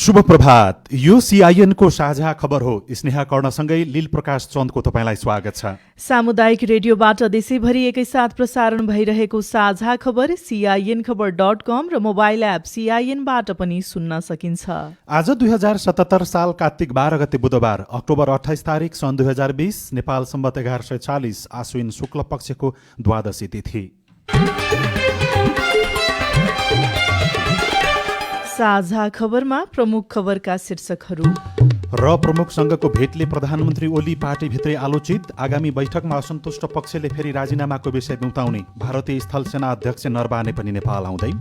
शुभ प्रभात। यो सीआईएन को साझा खबर हो। स्नेहा कर्णसँगै लील प्रकाश चन्दको तपाईलाई स्वागत छ। सामुदायिक रेडियोबाट देशैभरि एकैसाथ प्रसारण भइरहेको साझा खबर CINखबर.com र मोबाइल एप CINबाट पनि सुन्न सकिन्छ। आज 2077 साल कार्तिक 12 गते बुधबार, अक्टोबर 28 तारिक सन् 2020, नेपाल सम्वत 1140 आश्विन शुक्ल पक्षको द्वादशी तिथि। साझा खबरमा प्रमुख खबरका शीर्षकहरू। र प्रमुखसँगको भेटले प्रधानमन्त्री ओली पार्टीभित्रै आलोचित। आगामी बैठकमा असन्तुष्ट पक्षले फेरि राजीनामाको विषय बिउताउने। भारतीय स्थल सेना अध्यक्ष नरवाने पनि नेपाल आउँदै।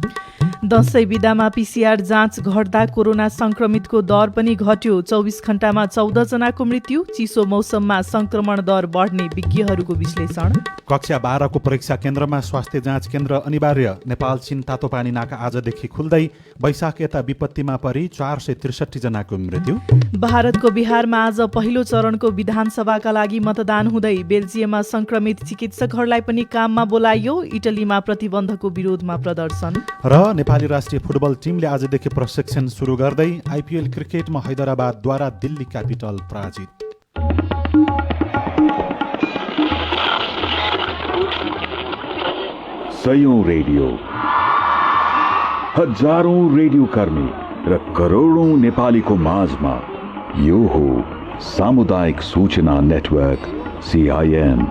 दशैं बिदामा PCR जाँच घट्दा कोरोना संक्रमितको दर पनि घट्यो। 24 घण्टामा 14 जनाको मृत्यु। चिसो मौसममा संक्रमण दर बढ्ने विज्ञहरूको विश्लेषण। कक्षा 12 को परीक्षा केन्द्रमा स्वास्थ्य जाँच केन्द्र अनिवार्य। नेपाल चीन तातोपानी नाका आजदेखि खुल्दै। वैशाख यता विपत्तिमा परि 463 जनाको मृत्यु। भारतको बिहारमा आज पहिलो चरणको विधानसभाका लागि मतदान हुँदै। बेल्जियममा संक्रमित चिकित्सकहरूलाई पनि काममा बोलाइयो। इटलीमा प्रतिबन्धको विरोधमा प्रदर्शन। र नेपाली राष्ट्रिय फुटबल टिमले आजदेखि प्रशिक्षण सुरु गर्दै। आइपिएल क्रिकेटमा हैदराबादद्वारा दिल्ली क्यापिटल पराजित। सयौं रेडियो, हजारौं रेडियो कर्मी र करोडौं नेपालीको माझमा यो हो सामुदायिक सूचना नेटवर्क CIN।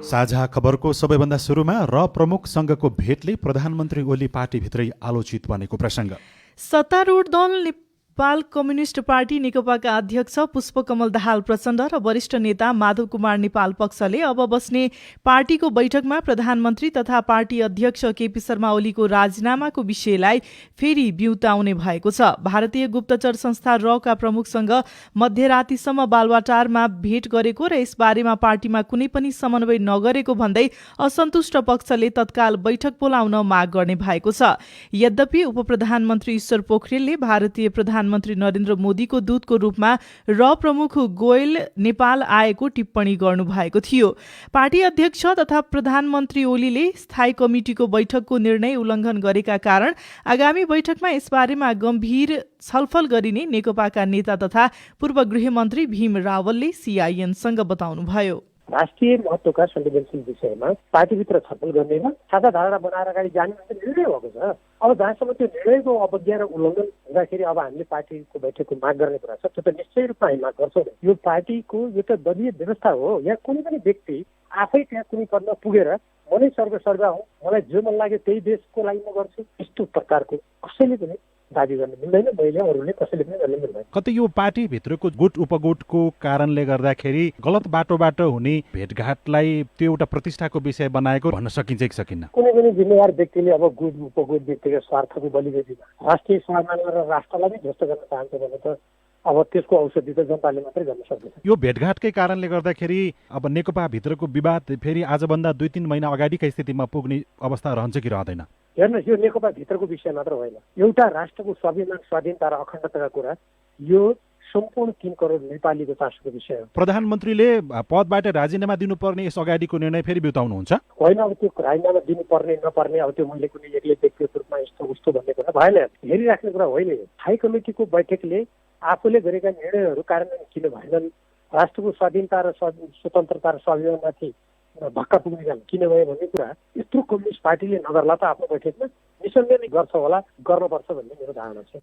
साझा खबरको सबैभन्दा सुरुमा र प्रमुखसँगको भेटले प्रधानमन्त्री ओली पार्टीभित्रै आलोचित बनेको प्रसङ्ग। सत्तारूढ दल नेपाल कम्युनिस्ट पार्टी नेकपाका अध्यक्ष पुष्पकमल दाहाल प्रचण्ड र वरिष्ठ नेता माधव कुमार नेपाल पक्षले अब बस्ने पार्टीको बैठकमा प्रधानमन्त्री तथा पार्टी अध्यक्ष केपी शर्मा ओलीको राजीनामाको विषयलाई फेरि बिउताउने भएको छ। भारतीय गुप्तचर संस्था रका प्रमुखसँग मध्यरातीसम्म बालुवाटारमा भेट गरेको र यसबारेमा पार्टीमा कुनै पनि समन्वय नगरेको भन्दै असन्तुष्ट पक्षले तत्काल बैठक बोलाउन माग गर्ने भएको छ। यद्यपि उपप्रधानमन्त्री ईश्वर पोखरेलले भारतीय प्रधानमन्त्री नरेन्द्र मोदीको दूतको रूपमा र प्रमुख गोयल नेपाल आएको टिप्पणी गर्नुभएको थियो। पार्टी अध्यक्ष तथा प्रधानमन्त्री ओलीले स्थायी कमिटिको बैठकको निर्णय उल्लङ्घन गरेका कारण आगामी बैठकमा यसबारेमा गम्भीर छलफल गरिने नेकपाका नेता तथा पूर्व गृहमन्त्री भीम रावलले CINसँग बताउनुभयो। राष्ट्रिय महत्त्वका संवेदनशील विषयमा पार्टीभित्र छलफल गर्ने र साझा धारणा बनाएर अगाडि जाने निर्णय भएको छ। अब जहाँसम्म त्यो निर्णयको अवज्ञा र उल्लङ्घन हुँदाखेरि अब हामीले पार्टीको बैठकको माग गर्ने कुरा छ, त्यो त निश्चय रूपमा हामी माग गर्छौँ। यो पार्टीको यो त दलीय व्यवस्था हो। यहाँ कुनै पनि व्यक्ति आफै त्यहाँ कुनै पदमा पुगेर म नै सर्वसर्वा हुँ, मलाई जो मन लाग्यो त्यही देशको लागि म गर्छु, यस्तो प्रकारको कसैले पनि दाबी गर्न मिल्दैन। मैले अरूले कसैले पनि गर्न मिल्दैन। कतै यो पार्टीभित्रको गुट उपगुटको कारणले गर्दाखेरि गलत बाटोबाट हुने भेटघाटलाई त्यो एउटा प्रतिष्ठाको विषय बनाएको भन्न सकिन्छ कि सकिन्न? कुनै पनि जिम्मेवार व्यक्तिले अब गुट उपगुट व्यक्तिगत स्वार्थको बलिवेदीमा राष्ट्रिय सम्मान र राष्ट्रलाई नै ध्वस्त गर्न चाहन्छ भने त अब त्यसको औषधि त जनताले मात्रै गर्न सक्दैन। यो भेटघाटकै कारणले गर्दाखेरि अब नेकपा भित्रको विवाद फेरि आजभन्दा 2-3 महिना अगाडिकै स्थितिमा पुग्ने अवस्था रहन्छ कि रहँदैन? हेर्नुहोस्, यो नेकपा भित्रको विषय मात्र होइन। एउटा राष्ट्रको स्वाभिमान, स्वाधीनता र अखण्डताका कुरा यो सम्पूर्ण 3 करोड नेपालीको चासोको विषय हो। प्रधानमन्त्रीले पदबाट राजीनामा दिनुपर्ने यस अगाडिको निर्णय फेरि बिउताउनुहुन्छ? होइन, अब त्यो राजीनामा दिनुपर्ने नपर्ने अब त्यो मैले कुनै एक्लै व्यक्तिगत रूपमा यस्तो उस्तो भन्ने कुरा भएन। हेरिराख्ने कुरा होइन। स्थायी कमिटीको बैठकले आफूले गरेका निर्णयहरू कार्यान्वयन किन भएनन्, राष्ट्रको स्वाधीनता र स्वतन्त्रता र स्वाभिमानमाथि धक्का पुग्ने काम किन भयो भन्ने कुरा यत्रो कम्युनिस्ट पार्टीले नगर्ला त आफ्नो बैठकमा निसन्देह नै गर्छ होला, गर्नुपर्छ भन्ने मेरो धारणा छ।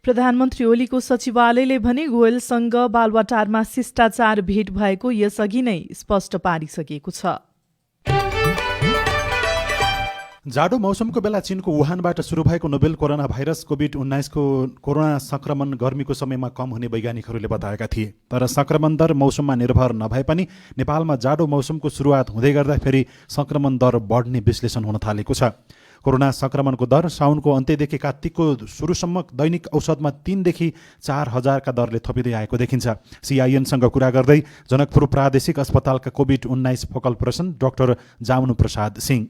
प्रधानमन्त्री ओलीको सचिवालयले भने गोयलसँग बालुवाटारमा शिष्टाचार भेट भएको यसअघि नै स्पष्ट पारिसकेको छ। जाडो मौसमको बेला चीनको वुहानबाट सुरु भएको नोभेल कोरोना भाइरस कोभिड-19 को कोरोना संक्रमण गर्मीको समयमा कम हुने वैज्ञानिकहरूले बताएका थिए। तर संक्रमण दर मौसममा निर्भर नभए पनि नेपालमा जाडो मौसमको सुरुवात हुँदै गर्दा फेरि संक्रमण दर बढ्ने विश्लेषण हुन थालेको छ। कोरोना संक्रमणको दर साउनको अन्त्यदेखि कार्तिकको सुरुसम्म दैनिक औसतमा 3 देखि 4 हजारका दरले थपिँदै आएको देखिन्छ। CINसँग कुरा गर्दै जनकपुर प्रादेशिक अस्पतालका कोभिड-19 focal person doctor Jamnu Prasad Singh.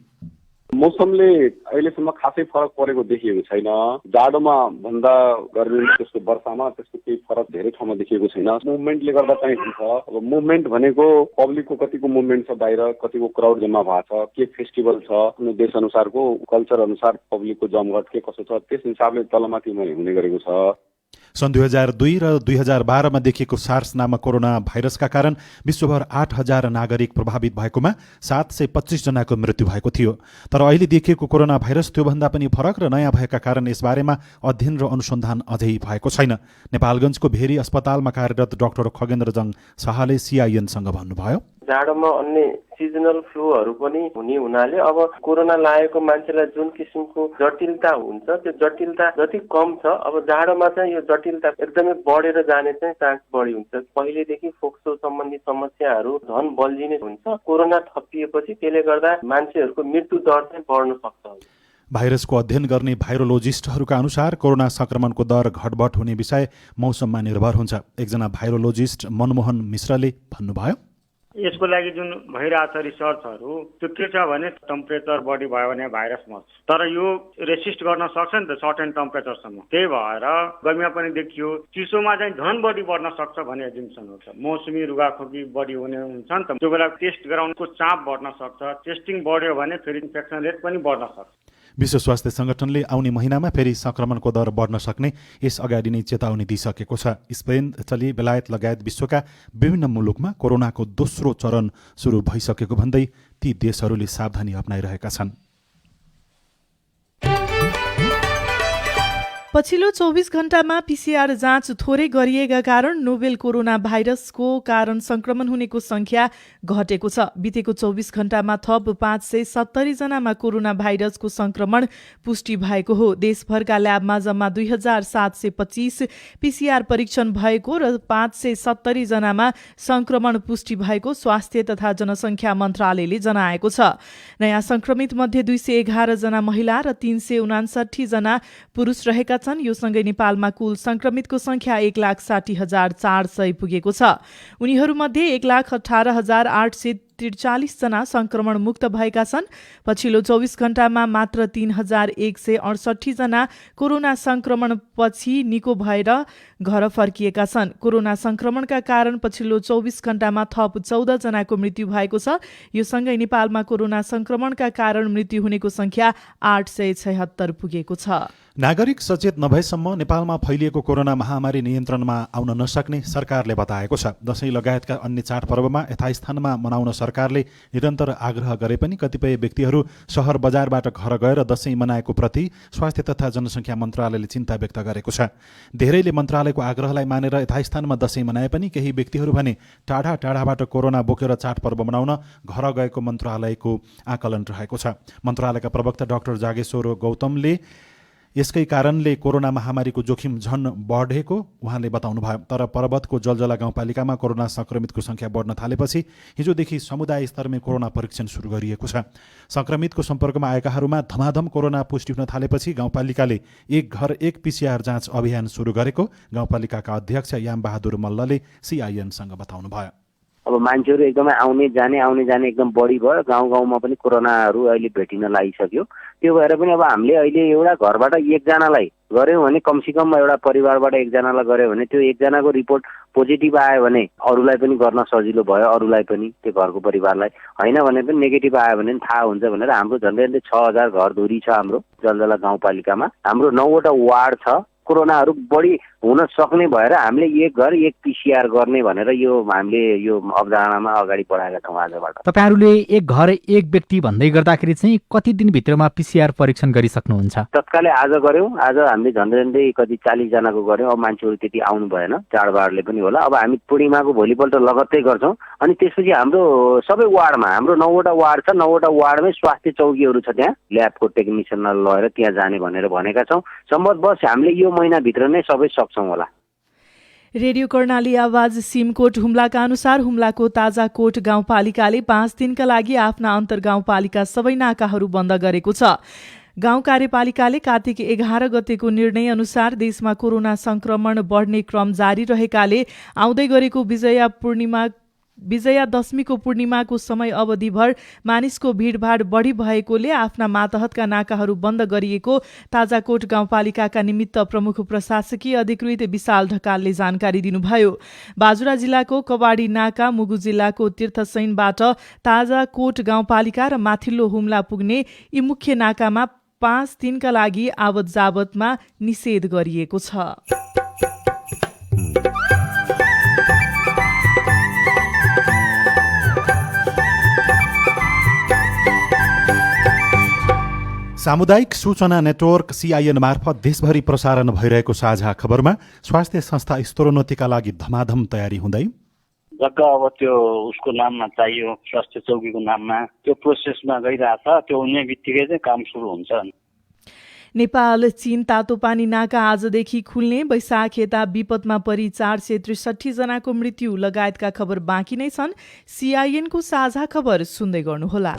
मौसमले अहिलेसम्म खासै फरक परेको देखिएको छैन। जाडोमा भन्दा गर्मीमा त्यसको वर्षामा त्यसको केही फरक धेरै ठाउँमा देखिएको छैन। मुभमेन्टले गर्दा चाहिँ हुन्छ। अब मुभमेन्ट भनेको पब्लिकको कतिको मुभमेन्ट छ, बाहिर कतिको क्राउड जम्मा भएको छ, के फेस्टिभल छ, आफ्नो देश अनुसारको कल्चर अनुसार पब्लिकको जमघट के कसो छ, त्यस हिसाबले तलमाथि हुने गरेको छ। सन् 2002 र 2012 मा देखिएको सार्स नामक कोरोना भाइरसका कारण विश्वभर 8,000 नागरिक प्रभावित भएकोमा 725 जनाको मृत्यु भएको थियो। तर अहिले देखिएको कोरोना भाइरस त्योभन्दा पनि फरक र नयाँ भएका कारण यसबारेमा अध्ययन र अनुसन्धान अझै भएको छैन। नेपालगञ्जको भेरी अस्पतालमा कार्यरत डाक्टर खगेन्द्रजङ शाहले सिआइएनसँग भन्नुभयो, जाडोमा अन्य सिजनल फ्लूहरू पनि हुने हुनाले अब कोरोना लागेको मान्छेलाई जुन किसिमको जटिलता हुन्छ त्यो जटिलता जति कम छ, अब जाडोमा चाहिँ यो जटिलता एकदमै बढेर जाने चाहिँ चान्स बढी हुन्छ। पहिलेदेखि फोक्सो सम्बन्धी समस्याहरू झन बल्झिने हुन्छ। कोरोना थपिएपछि त्यसले गर्दा मान्छेहरूको मृत्यु दर चाहिँ बढ्न सक्छ। भाइरसको अध्ययन गर्ने भाइरोलोजिस्टहरूका अनुसार कोरोना संक्रमणको दर घटबढ हुने विषय मौसममा निर्भर हुन्छ। एकजना भाइरोलोजिस्ट मनमोहन मिश्रले भन्नुभयो, यसको लागि जुन भइरहेछ रिसर्चहरू त्यो के छ भने टेम्परेचर बढी भयो भने भाइरस मर्छ, तर यो रेसिस्ट गर्न सक्छ नि त सर्टेन टेम्परेचरसम्म। त्यही भएर गर्मीमा पनि देखियो, चिसोमा चाहिँ झन बढी बढ्न सक्छ भन्ने एजम्पसन हुन्छ। मौसमी रुगाखोकी बढी हुने हुन्छ नि त, त्यो बेला टेस्ट गराउनको चाप बढ्न सक्छ। टेस्टिङ बढ्यो भने फेरि इन्फेक्सन रेट पनि बढ्न सक्छ। विश्व स्वास्थ्य संगठनले आउने महिनामा फेरि संक्रमणको दर बढ्न सक्ने यस अगाडि नै चेतावनी दिइसकेको छ। स्पेन, इटली, बेलायत लगायत विश्वका विभिन्न मुलुकमा कोरोनाको दोस्रो चरण सुरु भइसकेको भन्दै ती देशहरूले सावधानी अपनाइरहेका छन्। पछिल्लो 24 घण्टामा पीसीआर जाँच थोरै गरिएका कारण नोभेल कोरोना भाइरसको कारण संक्रमण हुनेको संख्या घटेको छ। बितेको 24 घण्टामा थप 570 जनामा कोरोना भाइरसको संक्रमण पुष्टि भएको हो। देशभरका ल्याबमा जम्मा 2725 पीसीआर परीक्षण भएको र 570 जनामा संक्रमण पुष्टि भएको स्वास्थ्य तथा जनसंख्या मन्त्रालयले जनाएको छ। नयाँ संक्रमित मध्ये 211 जना महिला र 359 जना पुरुष रहेका छन्। यो सँगै नेपालमा कुल संक्रमितको संख्या 1,60,400 पुगेको छ। उनीहरूमध्ये 1,18,843 जना संक्रमण मुक्त भएका छन्। पछिल्लो 24 घण्टामा मात्र 3,168 जना कोरोना संक्रमण पछि निको भएर घर फर्किएका छन्। कोरोना संक्रमणका कारण पछिल्लो 24 घण्टामा थप 14 जनाको मृत्यु भएको छ। यो सँगै नेपालमा कोरोना संक्रमणका कारण मृत्यु हुनेको संख्या 876 पुगेको छ। नागरिक सचेत नभएसम्म नेपालमा फैलिएको कोरोना महामारी नियन्त्रणमा आउन नसक्ने सरकारले बताएको छ। दशैं लगायतका अन्य चाडपर्वमा यथास्थानमा मनाउन सरकारले निरन्तर आग्रह गरे पनि कतिपय व्यक्तिहरू सहर बजारबाट घर गएर दशैं मनाएको प्रति स्वास्थ्य तथा जनसंख्या मन्त्रालयले चिन्ता व्यक्त गरेको छ। धेरैले मन्त्रालयको आग्रहलाई मानेर यथास्थानमा दशैं मनाए पनि केही व्यक्तिहरू भने टाढा टाढाबाट कोरोना बोकेर चाडपर्व मनाउन घर गएको मन्त्रालयको आकलन रहेको छ। मन्त्रालयका प्रवक्ता डाक्टर जागेश्वर गौतमले यसकै कारणले कोरोना महामारीको जोखिम झन बढेको उहाँले बताउनुभयो। तर पर्वतको जलजला गाउँपालिकामा कोरोना संक्रमितको संख्या बढ्न थालेपछि हिजोदेखि समुदाय स्तरमै कोरोना परीक्षण सुरु गरिएको छ। संक्रमितको सम्पर्कमा आएकाहरूमा धमाधम कोरोना पुष्टि हुन थालेपछि गाउँपालिकाले एक घर एक पीसीआर जाँच अभियान सुरु गरेको गाउँपालिकाका अध्यक्ष यामबहादुर मल्लले सिआइएनसँग बताउनुभयो। अब मान्छेहरू एकदमै आउने जाने एकदम बढी भयो। गाउँ गाउँमा पनि कोरोनाहरू अहिले भेटिन लागिसक्यो। त्यो भएर पनि अब हामीले अहिले एउटा घरबाट एकजनालाई गऱ्यौँ भने कमसेकम एउटा परिवारबाट एकजनालाई गऱ्यो भने त्यो एकजनाको रिपोर्ट पोजिटिभ आयो भने अरूलाई पनि गर्न सजिलो भयो, अरूलाई पनि त्यो घरको परिवारलाई। होइन भने पनि नेगेटिभ आयो भने थाहा हुन्छ भनेर हाम्रो झन्डै 6,000 घरधुरी छ हाम्रो जलजला गाउँपालिकामा। हाम्रो 9वटा वार्ड छ। कोरोनाहरू बढी हुन सक्ने भएर हामीले एक घर एक पीसीआर गर्ने भनेर यो हामीले यो अवधारणामा अगाडि बढाएका छौँ आजबाट। तपाईहरुले एक घर एक व्यक्ति भन्दै गर्दाखेरि चाहिँ कति दिनभित्रमा पीसीआर परीक्षण गरिसक्नुहुन्छ? तत्कालै आज गर्यौँ। आज हामीले झन्डै कति 40 जनाको गर्यौँ। अब मान्छेहरू त्यति आउनु भएन, चाडबाडले पनि होला। अब हामी पूर्णिमाको भोलिपल्ट लगत्तै गर्छौँ। अनि त्यसपछि हाम्रो सबै वार्डमा हाम्रो 9वटा वार्ड छ। 9वटा वार्डमै स्वास्थ्य चौकीहरू छ। त्यहाँ ल्याबको टेक्निसियनलाई लगेर त्यहाँ जाने भनेर भनेका छौँ। सम्भवतः हामीले यो महिनाभित्र नै सबै सक्छौँ होला। रेडियो कर्णाली आवाज सिमकोट हुम्लाका अनुसार हुम्लाको ताजाकोट गाउँपालिकाले 5 दिनका लागि आफ्ना अन्तर्गाउँपालिका सबै नाकाहरू बन्द गरेको छ। गाउँ कार्यपालिकाले कार्तिक 11 गतेको निर्णय अनुसार देशमा कोरोना संक्रमण बढ्ने क्रम जारी रहेकाले आउँदै गरेको विजया पूर्णिमा विजया दशमीको पूर्णिमाको समय अवधिभर मानिसको भिडभाड बढी भएकोले आफ्ना मातहतका नाकाहरू बन्द गरिएको ताजाकोट गाउँपालिकाका निमित्त प्रमुख प्रशासकीय अधिकृत विशाल ढकालले जानकारी दिनुभयो। बाजुरा जिल्लाको कवाडी नाका, मुगु जिल्लाको तीर्थसैनबाट ताजाकोट गाउँपालिका र माथिल्लो हुम्ला पुग्ने यी मुख्य नाकामा 5 दिनका लागि आवत जावतमा निषेध गरिएको छ। सामुदायिक सूचना नेटवर्क CIN मार्फत देशभरि प्रसारण भइरहेको साझा खबरमा स्वास्थ्य संस्था स्तरोन्नतिका लागि धमाधम तयारी हुँदै जग्गा अब त्यो उसको नाममा चाहियो, स्वास्थ्य चौकीको नाममा, त्यो प्रोसेसमा गइरहेछ। त्यो हुने बित्तिकै चाहिँ काम सुरु हुन्छ। नेपाल चीन तातोपानी नाका आजदेखि खुल्ने, वैशाख यता विपदमा परि 463 जनाको मृत्यु लगायतका खबर बाँकी नै छन्। CIN को साझा खबर सुन्दै गर्नुहोला।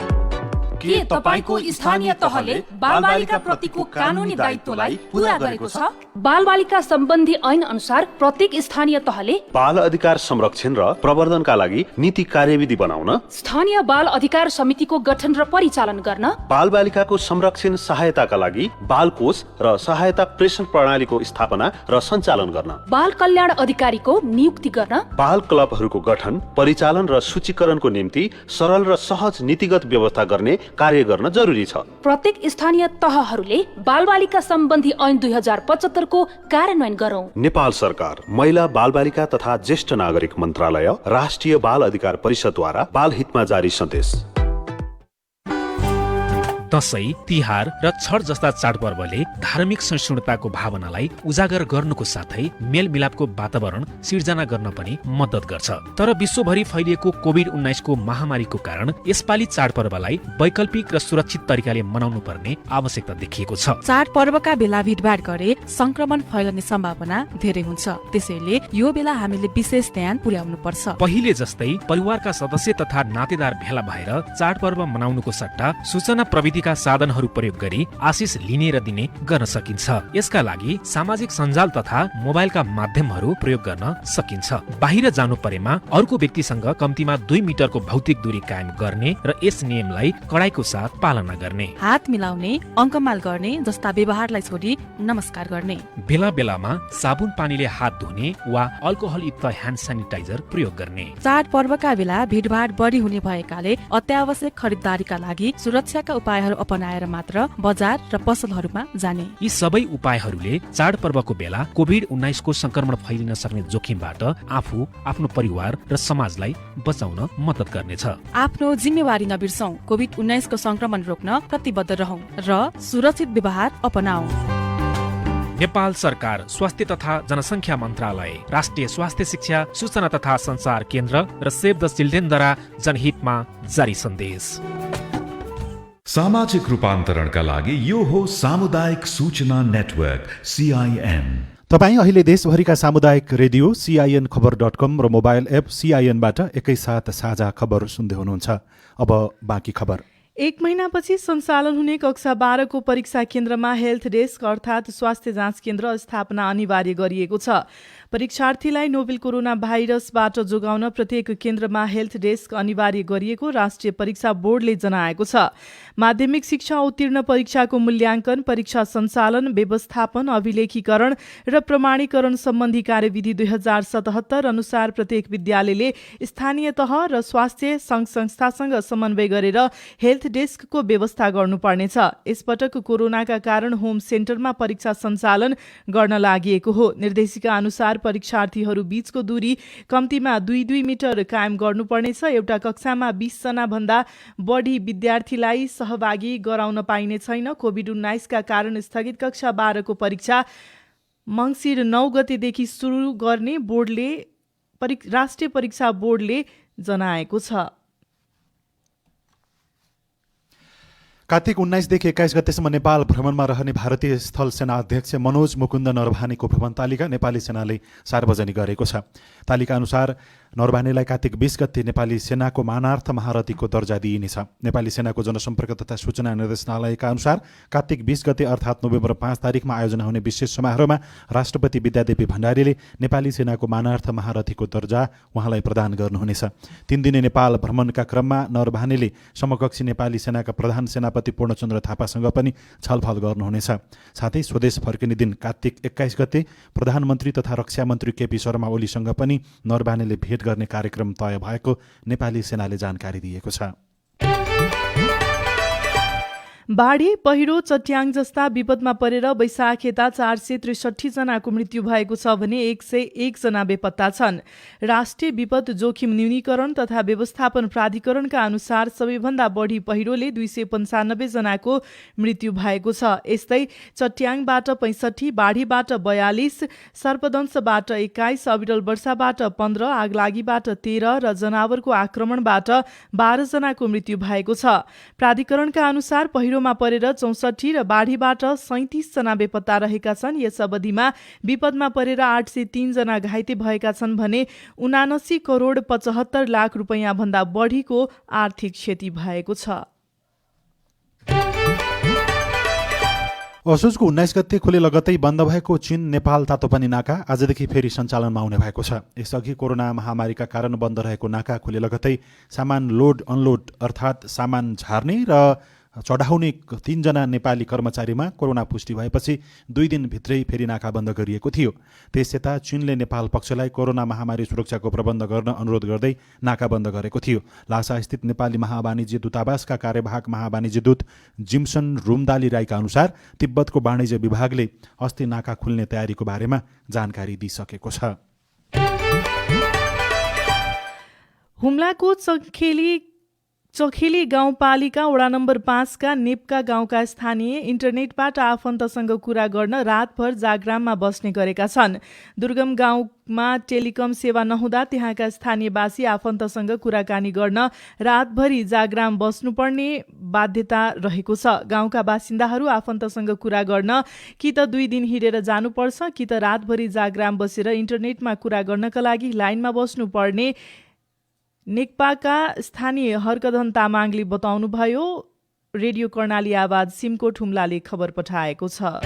के तपाईको स्थानीय तहले बालबालिका प्रतिको कानुनी दायित्वलाई पूरा गरेको छ? बालबालिका सम्बन्धी ऐन अनुसार प्रत्येक स्थानीय तहले बाल अधिकार संरक्षण र प्रवर्धनका लागि नीति कार्यविधि बनाउन, स्थानीय बाल अधिकार समितिको गठन र परिचालन गर्न, बालबालिकाको संरक्षण सहायताका लागि बाल कोष र सहायता प्रेषण प्रणालीको स्थापना र सञ्चालन गर्न, बाल कल्याण अधिकारीको नियुक्ति गर्न, बाल क्लबहरूको गठन, परिचालन र सूचीकरणको निम्ति सरल र सहज नीतिगत व्यवस्था गर्ने कार्य गर्न जरुरी छ। प्रत्येक स्थानीय तहहरूले बालबालिका सम्बन्धी ऐन 2075 को कार्यान्वयन गरौं। नेपाल सरकार, महिला, बालबालिका तथा ज्येष्ठ नागरिक मन्त्रालय, राष्ट्रिय बाल अधिकार परिषदद्वारा बाल हितमा जारी सन्देश। दशैं, तिहार र छठ जस्ता चाडपर्वले धार्मिक सहिष्णुताको भावनालाई उजागर गर्नुको साथै मेलमिलापको वातावरण सिर्जना गर्न पनि मद्दत गर्छ। तर विश्वभरि फैलिएको कोभिड-19 को महामारीको कारण यसपालि चाडपर्वलाई वैकल्पिक र सुरक्षित तरिकाले मनाउनु पर्ने आवश्यकता देखिएको छ। चाडपर्वका बेला भिडभाड गरे संक्रमण फैलने सम्भावना धेरै हुन्छ। त्यसैले यो बेला हामीले विशेष ध्यान पुर्याउनु पर्छ। पहिले जस्तै परिवारका सदस्य तथा नातेदार भेला भएर चाडपर्व मनाउनुको सट्टा सूचना प्रविधि साधनहरू प्रयोग गरी आशिष लिने र दिने गर्न सकिन्छ। यसका लागि सामाजिक सञ्जाल तथा मोबाइलका माध्यमहरू प्रयोग गर्न सकिन्छ। बाहिर जानु परेमा अर्को व्यक्तिसँग कम्तीमा 2 मिटरको भौतिक दूरी कायम गर्ने र यस नियमलाई कडाइको साथ पालना गर्ने, हात मिलाउने, अङ्कमाल गर्ने जस्ता व्यवहारलाई छोडी नमस्कार गर्ने, बेला बेलामा साबुन पानीले हात धुने वा अल्कोहल युक्त ह्यान्ड सेनिटाइजर प्रयोग गर्ने। चाडपर्वका बेला भिडभाड बढी हुने भएकाले अत्यावश्यक खरिददारीका लागि सुरक्षाका उपायहरू अपनाएर मात्र बजार र पसलहरूमा जाने। यी सबै उपायहरूले चाडपर्वको बेला कोभिड-19 को संक्रमण फैलिन सक्ने जोखिमबाट आफू, आफ्नो परिवार र समाजलाई बचाउन मद्दत गर्नेछ। आफ्नो जिम्मेवारी नबिर्सौं, कोभिड-19 को संक्रमण रोक्न प्रतिबद्ध रहौं र सुरक्षित व्यवहार अपनाऊ। नेपाल सरकार, स्वास्थ्य तथा जनसंख्या मन्त्रालय, राष्ट्रिय स्वास्थ्य शिक्षा, सूचना तथा संचार केन्द्र र सेभ द चिल्ड्रेनद्वारा जनहितमा जारी सन्देश। सामाजिक रूपान्तरणका लागि यो हो सामुदायिक सूचना नेटवर्क CIN। तपाईँ अहिले देशभरिका सामुदायिक रेडियो CINखबर.com र मोबाइल एप CINबाट एकैसाथ साझा खबर सुन्दै हुनुहुन्छ। अब बाँकी खबर। 1 महिनापछि सञ्चालन हुने कक्षा 12 को परीक्षा केन्द्रमा हेल्थ डेस्क अर्थात् स्वास्थ्य जाँच केन्द्र स्थापना अनिवार्य गरिएको छ। परीक्षार्थीलाई नोभेल कोरोना भाइरसबाट जोगाउन प्रत्येक केन्द्रमा हेल्थ डेस्क अनिवार्य गरिएको राष्ट्रिय परीक्षा बोर्डले जनाएको छ। माध्यमिक शिक्षा उत्तीर्ण परीक्षाको मूल्याङ्कन, परीक्षा सञ्चालन, व्यवस्थापन, अभिलेखीकरण र प्रमाणीकरण सम्बन्धी कार्यविधि 2077 अनुसार प्रत्येक विद्यालयले स्थानीय तह र स्वास्थ्य सङ्घ संस्थासँग समन्वय गरेर हेल्थ डेस्कको व्यवस्था गर्नुपर्नेछ। यसपटक कोरोनाका कारण होम सेन्टरमा परीक्षा सञ्चालन गर्न लागि हो। निर्देशिका अनुसार परीक्षार्थीहरू बीचको दूरी कम्तीमा 2 मिटर कायम गर्नुपर्नेछ। एउटा कक्षामा 20 जना भन्दा बढी विद्यार्थीलाई सहभागी गराउन पाइने छैन। कोभिड-19 का कारण स्थगित कक्षा 12 को परीक्षा मङ्सिर 9 गतेदेखि सुरु गर्ने राष्ट्रिय परीक्षा बोर्डले जनाएको छ। कार्तिक 19 देखि 21 गतेसम्म नेपाल भ्रमणमा रहने भारतीय स्थल सेना अध्यक्ष मनोज मुकुन्द नरभानेको भ्रमण तालिका नेपाली सेनाले सार्वजनिक गरेको छ। तालिका अनुसार नरबानेलाई कार्तिक 20 गते नेपाली सेनाको मानार्थ महारथीको दर्जा दिइनेछ। नेपाली सेनाको जनसम्पर्क तथा सूचना निर्देशनालयका अनुसार कार्तिक 20 गते अर्थात् नोभेम्बर 5 तारिकमा आयोजना हुने विशेष समारोहमा राष्ट्रपति विद्यादेवी भण्डारीले नेपाली सेनाको मानार्थ महारथीको दर्जा उहाँलाई प्रदान गर्नुहुनेछ। 3 दिने नेपाल भ्रमणका क्रममा नरबानेले समकक्षी नेपाली सेनाका प्रधान सेनापति पूर्णचन्द्र थापासँग पनि छलफल गर्नुहुनेछ। साथै स्वदेश फर्किने दिन कार्तिक 21 गते प्रधानमन्त्री तथा रक्षा मन्त्री केपी शर्मा ओलीसँग पनि नरबानेले भेट गर्ने कार्यक्रम तय भएको नेपाली सेनाले जानकारी दिएको छ। बाढी, पहिरो, चट्याङ जस्ता विपदमा परेर वैशाख यता 463 जनाको मृत्यु भएको छ भने 101 जना बेपत्ता छन्। राष्ट्रिय विपद जोखिम न्यूनीकरण तथा व्यवस्थापन प्राधिकरणका अनुसार सबैभन्दा बढी पहिरोले 295 जनाको मृत्यु भएको छ। यस्तै चट्याङबाट 65, बाढीबाट 42, सर्पदंशबाट 21, अविरल वर्षाबाट 15, आगलागीबाट 13 र जनावरको आक्रमणबाट 12 जनाको मृत्यु भएको छ। प्राधिकरणका अनुसार पहिरोमा परेर 64 र बाढीबाट 37 जना बेपत्ता रहेका छन्। यस अवधिमा विपदमा परेर 803 जना घाइते भएका छन् भने 79 करोड 75 लाख रुपैयाँ भन्दा बढीको आर्थिक क्षति भएको छ। असोजको 19 गते खुले लगत्तै बन्द भएको चीन नेपाल तातोपानी नाका आजदेखि फेरि सञ्चालनमा आउने भएको छ। यसअघि कोरोना महामारीका कारण बन्द रहेको नाका खुले लगत्तै सामान लोड अनलोड अर्थात् सामान झार्ने र चढाउने 3 जना नेपाली कर्मचारीमा कोरोना पुष्टि भएपछि 2 दिनभित्रै फेरि नाका बन्द गरिएको थियो। त्यसयता चीनले नेपाल पक्षलाई कोरोना महामारी सुरक्षाको प्रबन्ध गर्न अनुरोध गर्दै नाका बन्द गरेको थियो। लासास्थित नेपाली महावाणिज्य दूतावासका कार्यवाहक महावाणिज्य दूत जिम्सन रुमदाली राईका अनुसार तिब्बतको वाणिज्य विभागले अस्ति नाका खुल्ने तयारीको बारेमा जानकारी दिइसकेको छ। हुम्लाको चखेली गाउँपालिका वडा नम्बर 5 का नेपका गाउँका स्थानीय इन्टरनेटबाट आफन्तसँग कुरा गर्न रातभर जाग्राममा बस्ने गरेका छन्। दुर्गम गाउँमा टेलिकम सेवा नहुँदा त्यहाँका स्थानीयवासी आफन्तसँग कुराकानी गर्न रातभरि जाग्राम बस्नुपर्ने बाध्यता रहेको छ। गाउँका बासिन्दाहरू आफन्तसँग कुरा गर्न कि त 2 दिन हिँडेर जानुपर्छ कि त रातभरि जाग्राम बसेर इन्टरनेटमा कुरा गर्नका लागि लाइनमा बस्नुपर्ने नेकपाका स्थानीय हर्कधन तामाङले बताउनुभयो। रेडियो कर्णाली आवाज सिमकोट हुम्लाले खबर पठाएको छ।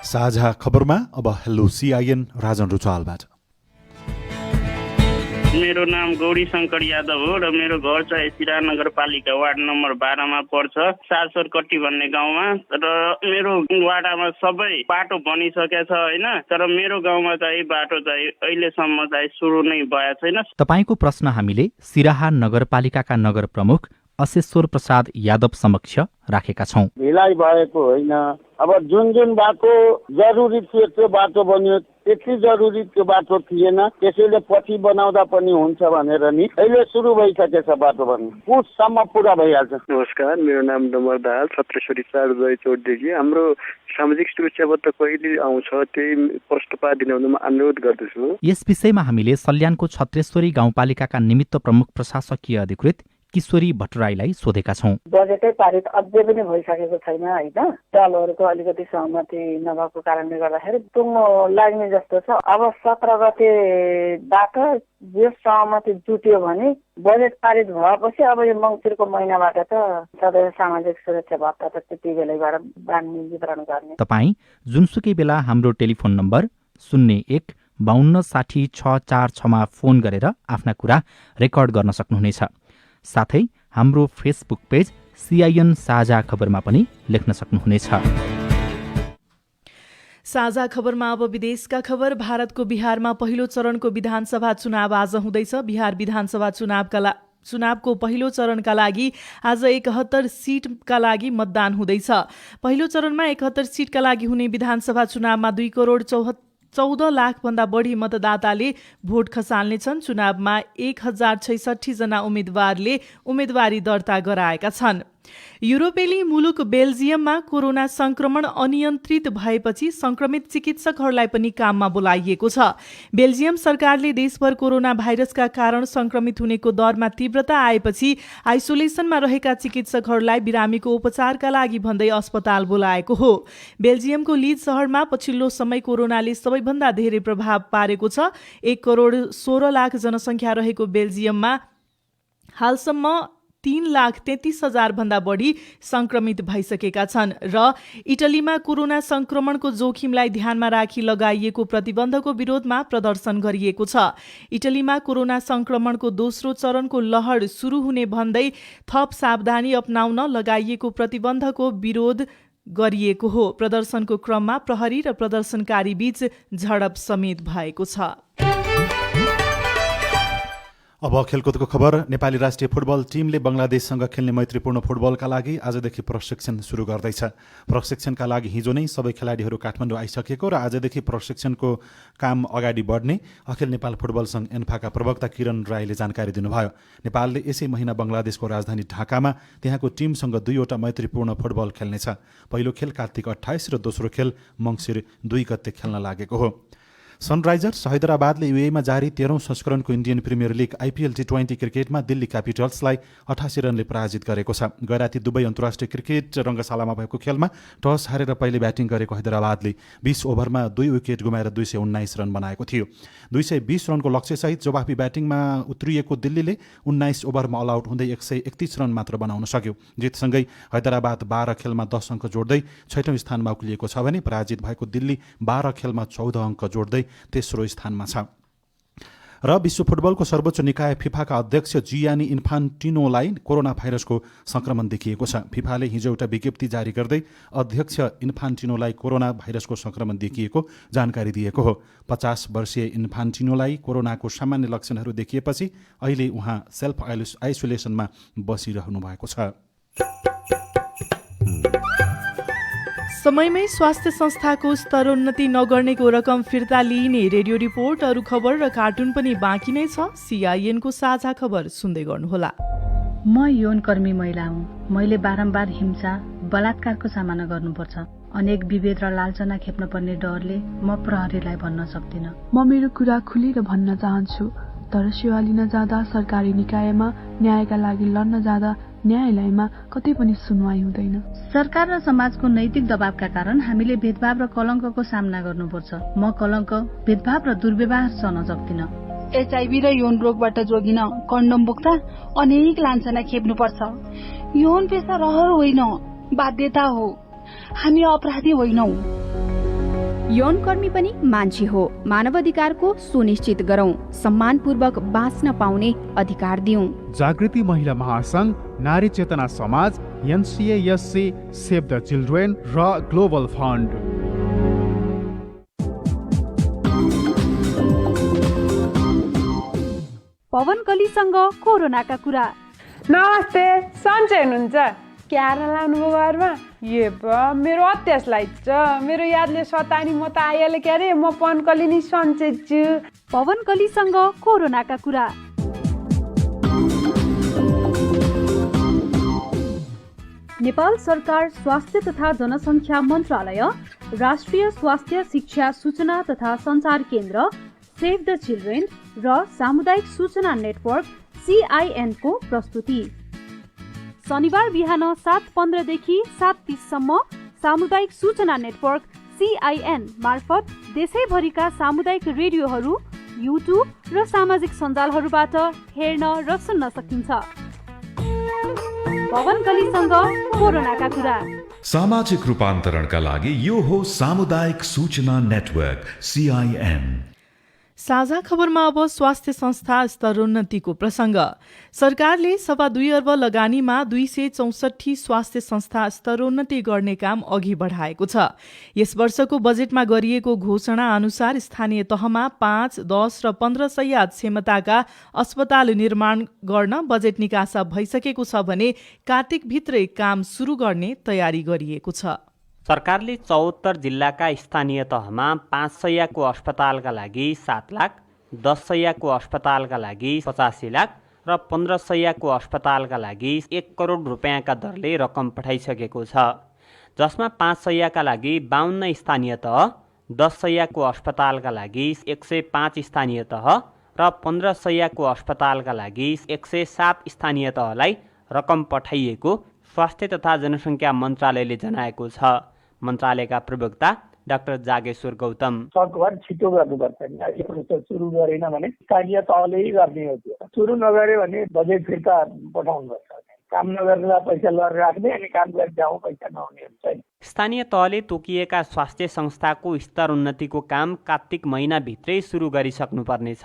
साझा खबरमा अब हेलो सीआईएन राजन रुचालबाट। मेरो नाम गौरी शंकर यादव हो र मेरो घर चाहिँ सिरा नगरपालिका वार्ड नम्बर 12 मा पर्छ, सारसरकट्टी भन्ने गाउँमा। र मेरो वार्डमा सबै बाटो बनिसकेको छ हैन, तर मेरो गाउँमा चाहिँ बाटो चाहिँ अहिलेसम्म चाहिँ सुरु नै भएको छैन। तपाईको प्रश्न हामीले सिराहा नगरपालिकाका नगर प्रमुख अशेश्वर प्रसाद यादव समक्ष राखेका छौं। ढिलाइ भएको होइन, अब जुन बाटो जरुरी थियो त्यो बाटो बन्यो, त्यति जरुरी त्यो बाटो थिएन, त्यसैले पछि बनाउँदा पनि हुन्छ भनेर नि अहिले सुरु भइसकेछ बाटो बन्नु, पुससम्म पुरा भइहाल्छ। नमस्कार, मेरो नाम डमर दाहाल, छत्रेश्वरी 4 जय चौरदेखि। हाम्रो सामाजिक सुरक्षाबाट कहिले आउँछ त्यही प्रश्न पारिदिनुहुन अनुरोध गर्दछु। यस विषयमा हामीले सल्यानको छत्रेश्वरी गाउँपालिकाका निमित्त प्रमुख प्रशासकीय अधिकृत किशोरी भट्टराईलाई सोधेका छौं। बजेटै पारित अझै पनि भइसकेको छैन हैन, दलहरूको अलिकति सहमति नभएको कारणले गर्दाखेरि टुङ्गो लाग्ने जस्तो छ। अब 17 गतेबाट यो सहमति जुट्यो भने बजेट पारित भएपछि अब यो मङ्सिरको महिनाबाट त सदस्य सामाजिक सुरक्षा भत्ता त त्यति बेलैबाट बाँड्ने वितरण गर्ने। तपाई जुनसुकै बेला हाम्रो टेलिफोन नम्बर 01 52 60 646 मा फोन गरेर आफ्ना कुरा रेकर्ड गर्न सक्नुहुनेछ। साथै हाम्रो फेसबुक पेज सीआईएन साझा खबरमा पनि लेख्न सक्नुहुनेछ। साझा खबरमा अब विदेशका खबर। भारतको बिहारमा पहिलो चरणको विधानसभा चुनाव आज हुँदैछ। बिहार विधानसभा चुनावको पहिलो चरणका लागि आज 71 सिटका लागि मतदान हुँदैछ। पहिलो चरणमा 71 सिटका लागि हुने विधानसभा चुनावमा 2 करोड 14 लाख भन्दा बढी मतदाताले भोट खसाल्नेछन्। चुनावमा 1066 जना उम्मेद्वारले उम्मेदवारी दर्ता गराएका छन्। युरोपेली मुलुक बेल्जियममा कोरोना संक्रमण अनियन्त्रित भएपछि संक्रमित चिकित्सकहरूलाई पनि काममा बोलाइएको छ। बेल्जियम सरकारले देशभर कोरोना भाइरसका कारण संक्रमित हुनेको दरमा तीव्रता आएपछि आइसोलेसनमा रहेका चिकित्सकहरूलाई बिरामीको उपचारका लागि भन्दै अस्पताल बोलाएको हो। बेल्जियमको लिज शहरमा पछिल्लो समय कोरोनाले सबैभन्दा धेरै प्रभाव पारेको छ। 1 करोड 16 लाख जनसङ्ख्या रहेको बेल्जियममा हालसम्म 3,33,000 भन्दा बढी संक्रमित भइसकेका छन् र इटलीमा कोरोना संक्रमणको जोखिमलाई ध्यानमा राखी लगाइएको प्रतिबन्धको विरोधमा प्रदर्शन गरिएको छ। इटलीमा कोरोना संक्रमणको दोस्रो चरणको लहर सुरु हुने भन्दै थप सावधानी अपनाउन लगाइएको प्रतिबन्धको विरोध गरिएको हो। प्रदर्शनको क्रममा प्रहरी र प्रदर्शनकारी बीच झडप समेत भएको छ। अब खेलकुदको खबर। नेपाली राष्ट्रिय फुटबल टिमले बंगलादेशसँग खेल्ने मैत्रीपूर्ण फुटबलका लागि आजदेखि प्रशिक्षण सुरु गर्दैछ। प्रशिक्षणका लागि हिजो नै सबै खेलाडीहरू काठमाडौँ आइसकेको र आजदेखि प्रशिक्षणको काम अगाडि बढ्ने अखिल नेपाल फुटबल संघ एन्फाका प्रवक्ता किरण राईले जानकारी दिनुभयो। नेपालले यसै महिना बंगलादेशको राजधानी ढाकामा त्यहाँको टिमसँग 2वटा मैत्रीपूर्ण फुटबल खेल्नेछ। पहिलो खेल कार्तिक 28 र दोस्रो खेल मङ्सिर 2 गते खेल्न लागेको हो। सनराइजर्स हैदराबादले युएमा जारी 13औं संस्करणको इन्डियन प्रिमियर लिग आइपिएल टी20 क्रिकेटमा दिल्ली क्यापिटल्सलाई 88 रनले पराजित गरेको छ। गैराती दुबई अन्तर्राष्ट्रिय क्रिकेट रङ्गशालामा भएको खेलमा टस हारेर पहिले ब्याटिङ गरेको हैदराबादले 20 ओभरमा 2 विकेट गुमाएर 219 रन बनाएको थियो। 220 रनको लक्ष्यसहित जवाफी ब्याटिङमा उत्रिएको दिल्लीले 19 ओभरमा अल आउट हुँदै 131 रन मात्र बनाउन सक्यो। जितसँगै हैदराबाद 12 खेलमा 10 अङ्क जोड्दै 6औं स्थानमा उक्लिएको छ भने पराजित भएको दिल्ली 12 खेलमा 14 अङ्क जोड्दै तेस्रो स्थानमा छ। र विश्व फुटबलको सर्वोच्च निकाय फिफाका अध्यक्ष जियानी इन्फान्टिनोलाई कोरोना भाइरसको संक्रमण देखिएको छ। फिफाले हिजो एउटा विज्ञप्ति जारी गर्दै अध्यक्ष इन्फान्टिनोलाई कोरोना भाइरसको संक्रमण देखिएको जानकारी दिएको हो। 50 वर्षीय इन्फान्टिनोलाई कोरोनाको सामान्य लक्षणहरू देखिएपछि अहिले उहाँ सेल्फ आइसोलेसनमा बसिरहनु भएको छ। समयमै स्वास्थ्य संस्थाको स्तरोन्नति नगर्नेको रकम फिर्ता लिइने रेडियो रिपोर्ट, अरू खबर र कार्टुन पनि बाँकी नै छ। CIN को साझा खबर सुन्दै गर्नुहोला। म यौनकर्मी महिला हुँ। मैले बारम्बार हिंसा बलात्कारको सामना गर्नुपर्छ। अनेक विभेद र लालचना खेप्न पर्ने डरले म प्रहरीलाई भन्न सक्दिनँ। म मेरो कुरा खुलेर भन्न चाहन्छु, तर सेवा लिन जाँदा सरकारी निकायमा न्यायका लागि लड्न जाँदा न्यायालयमा कतै पनि सुनवाई हुँदैन। सरकार र समाजको नैतिक दबावका कारण हामीले भेदभाव र कलङ्कको सामना गर्नुपर्छ। म कलङ्क, भेदभाव र दुर्व्यवहार सहन सक्दिनँ। HIV र यौन रोगबाट जोगिन कन्डोम बोक्दा अनेक लान्छना खेप्नुपर्छ। यौन पेशा रहर होइन, बाध्यता हो। हामी अपराधी होइनौं। यौनकर्मी पनि मान्छे हो। मानवाधिकारको सुनिश्चित गरौं। सम्मानपूर्वक बाँच्न पाउने अधिकार दिउँ। जागृति महिला महासंघ, नारी चेतना समाज, NCASC, सेभ द चिल्ड्रेन र ग्लोबल फन्ड। पवन कलीसँग कोरोनाका कुरा। नमस्ते, सन्चै हुनुहुन्छ? क्यारा लाउनुभयो घरमा? ये मेरो अत्यास लाग्छ। मेरो यादले सतानी म त आइहाले क्यारे। म पवन कली नि सन्चै छु। पवन कलीसँग कोरोनाका कुरा। नेपाल सरकार स्वास्थ्य तथा जनसङ्ख्या मन्त्रालय, राष्ट्रिय स्वास्थ्य शिक्षा सूचना तथा सञ्चार केन्द्र, सेभ द चिल्ड्रेन र सामुदायिक सूचना नेटवर्क CIN को प्रस्तुति। शनिबार बिहान 7:15 देखि 7:30 सम्म सामुदायिक सूचना नेटवर्क CIN मार्फत देशैभरिका सामुदायिक रेडियोहरू, युट्युब र सामाजिक सञ्जालहरूबाट हेर्न र सुन्न सकिन्छ। पवन कलीसँग कोरोनाका कुरा। सामाजिक रूपान्तरणका लागि यो हो सामुदायिक सूचना नेटवर्क CIN। साझा खबरमा अब स्वास्थ्य संस्था स्तरोन्नतिको प्रसङ्ग। सरकारले 2.25 अर्ब लगानीमा 264 स्वास्थ्य संस्था स्तरोन्नति गर्ने काम अघि बढाएको छ। यस वर्षको बजेटमा गरिएको घोषणा अनुसार स्थानीय तहमा 5, 10 र 15 शय्या क्षमताका अस्पताल निर्माण गर्न बजेट निकासा भइसकेको छ भने कार्तिकभित्रै काम सुरु गर्ने तयारी गरिएको छ। सरकारले 74 जिल्लाका स्थानीय तहमा 5 शय्याको अस्पतालका लागि 7 लाख, 10 शय्याको अस्पतालका लागि 85 लाख र 15 शैय्याको अस्पतालका लागि 1 करोड रुपियाँका दरले रकम पठाइसकेको छ, जसमा 5 शैय्याका लागि 52 स्थानीय तह, 10 शैय्याको अस्पतालका लागि 105 स्थानीय तह र 15 शैय्याको अस्पतालका लागि 107 स्थानीय तहलाई रकम पठाइएको स्वास्थ्य तथा जनसङ्ख्या मन्त्रालयले जनाएको छ। मन्त्रालयका प्रवक्ता डाक्टर जागेश्वर गौतम, सकभर छिटो गर्नुपर्छ नि। यो प्रोसेस सुरु गरेन भने स्थानीय तहले गर्ने हो। त्यो सुरु नगर्यो भने बजेट फिर्ता पठाउनुपर्छ। काम नगरेर पैसा लगेर राख्ने अनि काम गरेर जाउँ पैसा नहुने हुन्छ नि। स्थानीय तहले तोकिएका स्वास्थ्य संस्थाको स्तर उन्नतिको काम कार्तिक महिनाभित्रै सुरु गरिसक्नुपर्नेछ।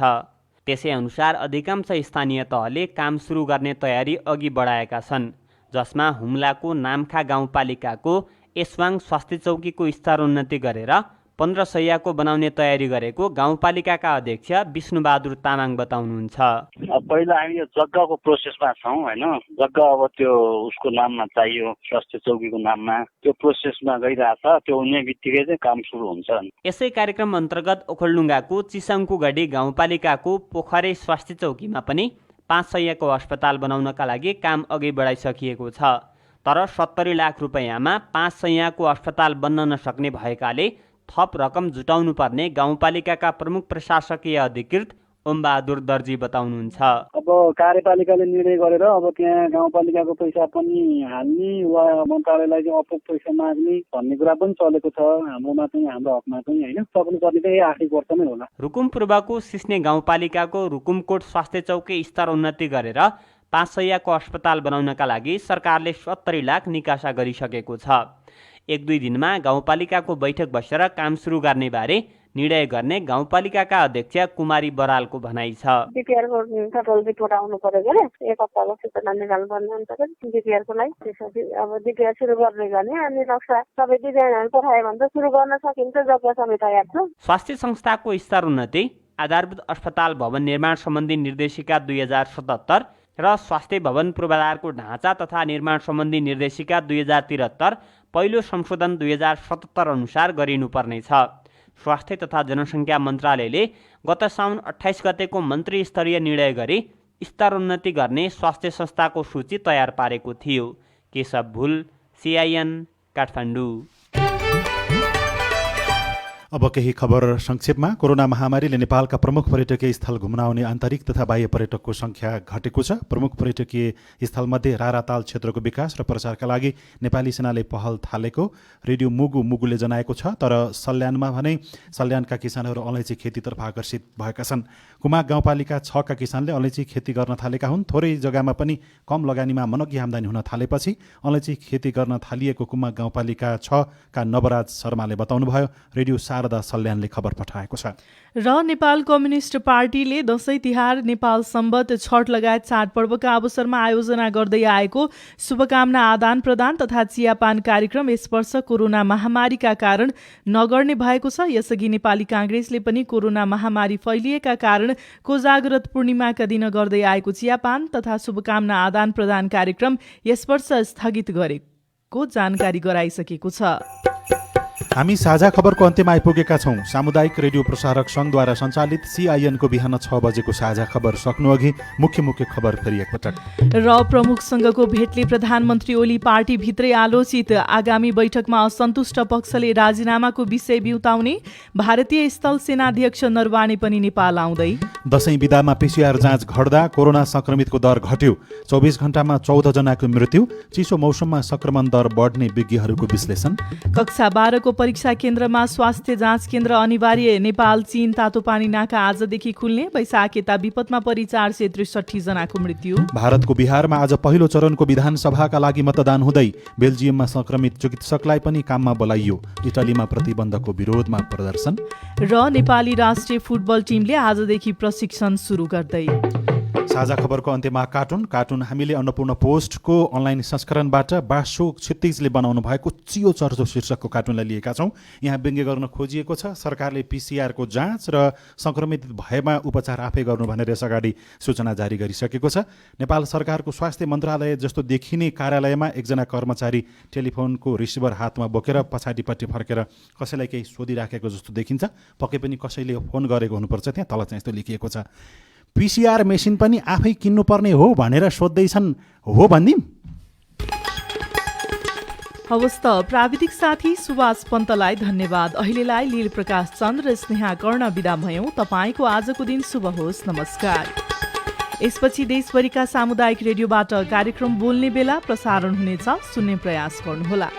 त्यसै अनुसार अधिकांश स्थानीय तहले काम सुरु गर्ने तयारी अघि बढाएका छन्, जसमा हुम्लाको नाम्खा गाउँपालिकाको एसवाङ स्वास्थ्य चौकीको स्तर उन्नति गरेर 15 शैय्याको बनाउने तयारी गरेको गाउँपालिकाका अध्यक्ष विष्णुबहादुर तामाङ बताउनुहुन्छ। पहिला हामी यो जग्गाको प्रोसेसमा छौँ होइन। जग्गा अब त्यो उसको नाममा चाहियो, स्वास्थ्य चौकीको नाममा, त्यो प्रोसेसमा गइरहेछ। त्यो हुने बित्तिकै चाहिँ काम सुरु हुन्छ। यसै कार्यक्रम अन्तर्गत ओखलडुङ्गाको चिसाङकुगढी गाउँपालिकाको पोखरे स्वास्थ्य चौकीमा पनि 5 शैय्याको अस्पताल बनाउनका लागि काम अघि बढाइसकिएको छ। तर 70 लाख रुपियाँमा 5 शैय्याको अस्पताल बन्न नसक्ने भएकाले थप रकम जुटाउनु पर्ने गाउँपालिकाका प्रमुख प्रशासकीय अधिकृत ओमबहादुर दर्जी बताउनुहुन्छ। अब कार्यपालिकाले निर्णय गरेर अब त्यहाँ गाउँपालिकाको पैसा पनि हाल्ने वा मन्त्रालयलाई चाहिँ अपुग पैसा माग्ने भन्ने कुरा पनि चलेको छ। हाम्रोमा चाहिँ, हाम्रो हकमा चाहिँ होइन, सक्नुपर्ने चाहिँ आर्थिक वर्ष नै होला। रुकुम पूर्वको सिस्ने गाउँपालिकाको रुकुमकोट स्वास्थ्य चौकी स्तर उन्नति गरेर 5 शैय्याको अस्पताल बनाउनका लागि सरकारले 70 लाख निकासा गरिसकेको छ। 1-2 दिनमा गाउँपालिकाको बैठक बसेर काम सुरु गर्ने बारे निर्णय गर्ने गाउँपालिकाका अध्यक्ष कुमारी बरालको भनाइ छ। डिपिआरको टोटल रिपोर्ट आउनु पर्यो भने 1 हप्ताको सूचना निकाल्नुपर्ने हुन्छ कि डिपिआरको लागि। त्यसपछि अब डिपिआर सुरु गर्ने गर्ने अनि नक्सा सबै डिजाइनहरू पठायो भने त सुरु गर्न सकिन्छ। जग्गा सबै तयार छ। स्वास्थ्य संस्थाको स्तर उन्नति, आधारभूत अस्पताल भवन निर्माण सम्बन्धी निर्देशिका 2077 र स्वास्थ्य भवन पूर्वाधारको ढाँचा तथा निर्माण सम्बन्धी निर्देशिका 2073 पहिलो संशोधन 2077 अनुसार गरिनुपर्नेछ। स्वास्थ्य तथा जनसङ्ख्या मन्त्रालयले गत साउन 28 गतेको मन्त्री स्तरीय निर्णय गरी स्तर उन्नति गर्ने स्वास्थ्य संस्थाको सूची तयार पारेको थियो। केशव भुल, CIN, काठमाडौँ। अब केही खबर संक्षेपमा। कोरोना महामारीले नेपालका प्रमुख पर्यटकीय स्थल घुम्न आउने आन्तरिक तथा बाह्य पर्यटकको संख्या घटेको छ। प्रमुख पर्यटकीय स्थलमध्ये राराताल क्षेत्रको विकास र प्रचारका लागि नेपाली सेनाले पहल थालेको रेडियो मुगुले जनाएको छ। तर सल्यानमा भने सल्यानका किसानहरू अलैँची खेतीतर्फ आकर्षित भएका छन्। कुमाग गाउँपालिका 6 का किसानले अलैँची खेती गर्न थालेका हुन्। थोरै जग्गामा पनि कम लगानीमा मनग्गी आम्दानी हुन थालेपछि अलैँची खेती गर्न थालिएको कुमाग गाउँपालिका 6 का नवराज शर्माले बताउनुभयो। रेडियो शारदा सल्यानले खबर पठाएको छ। र नेपाल कम्युनिस्ट पार्टीले दशैं तिहार, नेपाल सम्बत, छठ लगायत चाडपर्वका अवसरमा आयोजना गर्दै आएको शुभकामना आदान प्रदान तथा चियापान कार्यक्रम यस वर्ष कोरोना महामारीका कारण नगर्ने भएको छ। यसअघि नेपाली काङ्ग्रेसले पनि कोरोना महामारी फैलिएका कारण कोजाग्रत पूर्णिमाका दिन गर्दै आएको चियापान तथा शुभकामना आदान प्रदान कार्यक्रम यस वर्ष स्थगित गरेको जानकारी गराइसकेको छ। हामी साझा खबरको अन्त्यमा आइपुगेका छौँ। सामुदायिक रेडियो प्रसारक सङ्घद्वारा सञ्चालित CIN को बिहान 6 बजेको साझा खबर सक्नुअघि मुख्य खबर फेरि एकपटक। र प्रमुख संघको भेटले प्रधानमन्त्री ओली पार्टीभित्रै आलोचित। आगामी बैठकमा असन्तुष्ट पक्षले राजीनामाको विषय बिउताउने। भारतीय स्थल सेनाध्यक्ष नरवाणे पनि नेपाल आउँदै। दशैं बिदामा PCR जाँच घट्दा कोरोना संक्रमितको दर घट्यो। 24 घण्टामा 14 जनाको मृत्यु। चिसो मौसममा संक्रमण दर बढ्ने विज्ञहरूको विश्लेषण। कक्षा 12 को परीक्षा केन्द्रमा स्वास्थ्य जाँच केन्द्र अनिवार्य। नेपाल चीन तातोपानी नाका आजदेखि खुल्ने। वैशाख यता विपदमा परि 463 जनाको मृत्यु। भारतको बिहारमा आज पहिलो चरणको विधानसभाका लागि मतदान हुँदै बेल्जियममा संक्रमित चिकित्सकलाई पनि काममा बोलाइयो। इटालीमा प्रतिबन्धको विरोधमा प्रदर्शन। र नेपाली राष्ट्रिय फुटबल टिमले आजदेखि प्रशिक्षण सुरु गर्दै। साझा खबरको अन्त्यमा कार्टुन हामीले अन्नपूर्ण पोस्टको अनलाइन संस्करणबाट बासो क्षितिजले बनाउनु भएको चियो चर्चो शीर्षकको कार्टुनलाई लिएका छौँ। यहाँ व्यङ्ग्य गर्न खोजिएको छ सरकारले PCR को जाँच र संक्रमित भएमा उपचार आफै गर्नु भनेर यसअगाडि सूचना जारी गरिसकेको छ। नेपाल सरकारको स्वास्थ्य मन्त्रालय जस्तो देखिने कार्यालयमा एकजना कर्मचारी टेलिफोनको रिसिभर हातमा बोकेर पछाडिपट्टि फर्केर कसैलाई केही सोधिराखेको जस्तो देखिन्छ। पक्कै पनि कसैले फोन गरेको हुनुपर्छ। त्यहाँ तल चाहिँ यस्तो लेखिएको छ, पिसिआर मेसिन पनि आफै किन्नुपर्ने हो भनेर सोध्दैछन्, हो भनिदिउँ? हवस् त, प्राविधिक साथी सुभाष पन्तलाई धन्यवाद। अहिलेलाई लील प्रकाश चन्द र स्नेहा कर्ण बिदा भयौँ। तपाईँको आजको दिन शुभ होस्। नमस्कार। यसपछि देशभरिका सामुदायिक रेडियोबाट कार्यक्रम बोल्ने बेला प्रसारण हुनेछ, सुन्ने प्रयास गर्नुहोला।